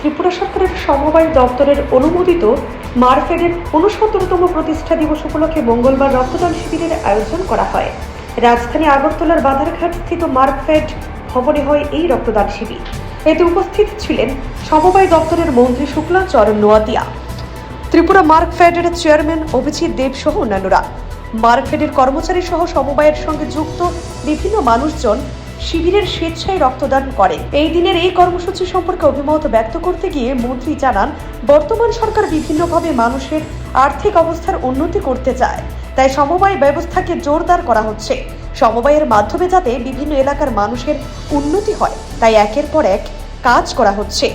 ত্রিপুরা সরকারের সমবায় দপ্তরের অনুমোদিত মারফেডের ৬৯তম প্রতিষ্ঠা দিবস উপলক্ষে মঙ্গলবার রক্তদান শিবিরের আয়োজন করা হয়। রাজধানী আগরতলার বাধারঘাট স্থিত মারফেড ভবনে হয় এই রক্তদান শিবির। এতে উপস্থিত ছিলেন সমবায় দপ্তরের মন্ত্রী শুক্লাচরণ নোয়াতিয়া, ত্রিপুরা মার্কফেডের চেয়ারম্যান অভিজিৎ দেব সহ অন্যান্যরা। মার্কফেডের কর্মচারী সহ সমবায়ের সঙ্গে যুক্ত বিভিন্ন মানুষজন শিবিরের স্বেচ্ছায় রক্তদান করেন। এই দিনের এই কর্মসূচি সম্পর্কে অভিমত ব্যক্ত করতে গিয়ে মন্ত্রী জানান, বর্তমান সরকার বিভিন্নভাবে মানুষের আর্থিক অবস্থার উন্নতি করতে চায়, তাই সমবায় ব্যবস্থাকে জোরদার করা হচ্ছে। সমবায়ের মাধ্যমে যাতে বিভিন্ন এলাকার মানুষের উন্নতি হয়, তাই একের পর এক কাজ করা হচ্ছে।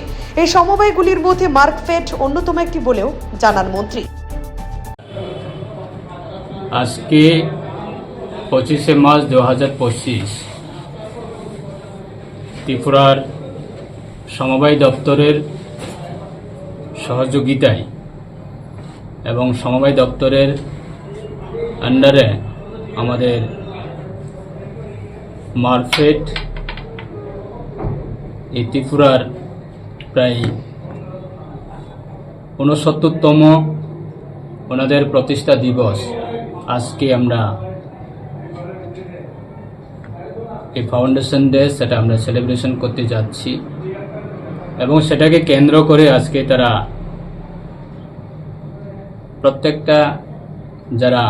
এই সমবায়গুলির মধ্যে মার্কফেড অন্যতম একটি বলেও জানান মন্ত্রী। আজকে 25শে মার্চ 2025 ত্রিপুরার সমবায় দপ্তরের সহযোগিতায় এবং সমবায় দপ্তরের আন্ডারে আমাদের মার্কফেড এই ত্রিপুরার প্রায় ৬৯তম ওনাদের প্রতিষ্ঠা দিবস আজকে আমরা এই ফাউন্ডেশন ডে সেটা আমরা সেলিব্রেশন করতে যাচ্ছি এবং সেটাকে কেন্দ্র করে আজকে তারা প্রত্যেকটা যারা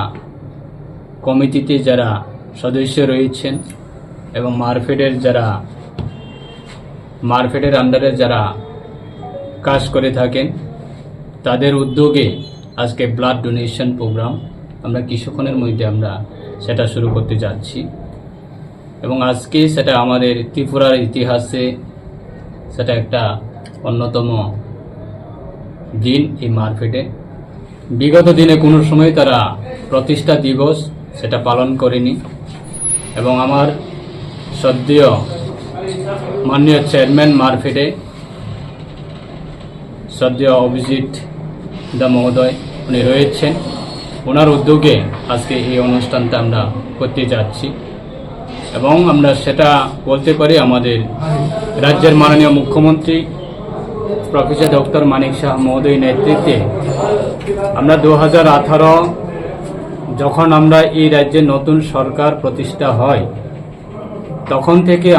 কমিটিতে যারা সদস্য রয়েছেন এবং মার্কফেডের আন্ডারে যারা কাজ করে থাকেন তাদের উদ্যোগে আজকে ব্লাড ডোনেশন প্রোগ্রাম আমরা কিছুক্ষণের মধ্যে আমরা সেটা শুরু করতে যাচ্ছি এবং আজকে সেটা আমাদের ত্রিপুরার ইতিহাসে সেটা একটা অন্যতম দিন। এই মার্কফেডে বিগত দিনে কোনো সময় তারা প্রতিষ্ঠা দিবস সেটা পালন করেনি এবং আমার শ্রদ্ধেয় মাননীয় চেয়ারম্যান মার্কফেডে শ্রদ্ধেয় অভিজিৎ দা মহোদয় উনি রয়েছেন, ওনার উদ্যোগে আজকে এই অনুষ্ঠানটা আমরা করতে যাচ্ছি এবং আমরা সেটা বলতে পারি আমাদের রাজ্যের মাননীয় মুখ্যমন্ত্রী প্রফেসর ডক্টর মানিক শাহ মহোদয় নেতৃত্বে আমরা 2018 যখন আমরা এই রাজ্যে নতুন সরকার প্রতিষ্ঠা হয় তখন থেকে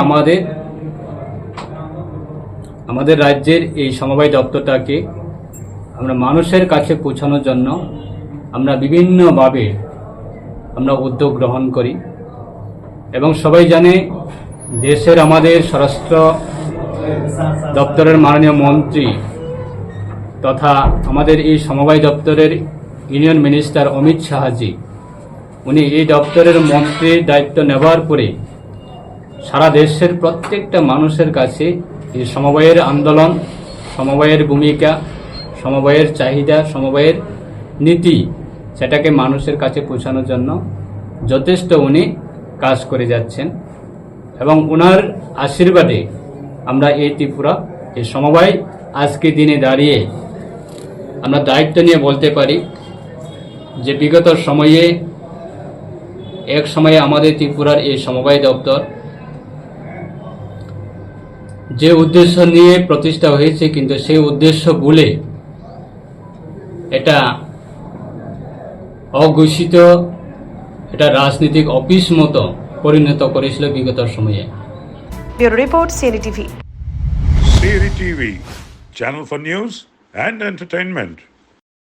আমাদের রাজ্যের এই সমবায় দপ্তরটাকে আমরা মানুষের কাছে পৌঁছানোর জন্য আমরা বিভিন্নভাবে আমরা উদ্যোগ গ্রহণ করি এবং সবাই জানে দেশের আমাদের স্বরাষ্ট্র দপ্তরের মাননীয় মন্ত্রী তথা আমাদের এই সমবায় দপ্তরের ইউনিয়ন মিনিস্টার অমিত শাহজি উনি এই দপ্তরের মন্ত্রীর দায়িত্ব নেওয়ার পরে সারা দেশের প্রত্যেকটা মানুষের কাছে এই সমবায়ের আন্দোলন, সমবায়ের ভূমিকা, সমবায়ের চাহিদা, সমবায়ের নীতি সেটাকে মানুষের কাছে পৌঁছানোর জন্য যথেষ্ট উনি কাজ করে যাচ্ছেন এবং ওনার আশীর্বাদে আমরা এই ত্রিপুরা এই সমবায় আজকে দিনে দাঁড়িয়ে আমরা দায়িত্ব নিয়ে বলতে পারি যে বিগত সময়ে এক সময়ে আমাদের ত্রিপুরার এই সমবায় দপ্তর যে উদ্দেশ্য নিয়ে প্রতিষ্ঠা হয়েছে কিন্তু সেই উদ্দেশ্য ভুলে এটা অঘোষিত এটা রাজনৈতিক অফিস মতো পরিণত করেছিল বিগত সময়ে। Bureau report, CNTV. CNTV, channel for news and entertainment.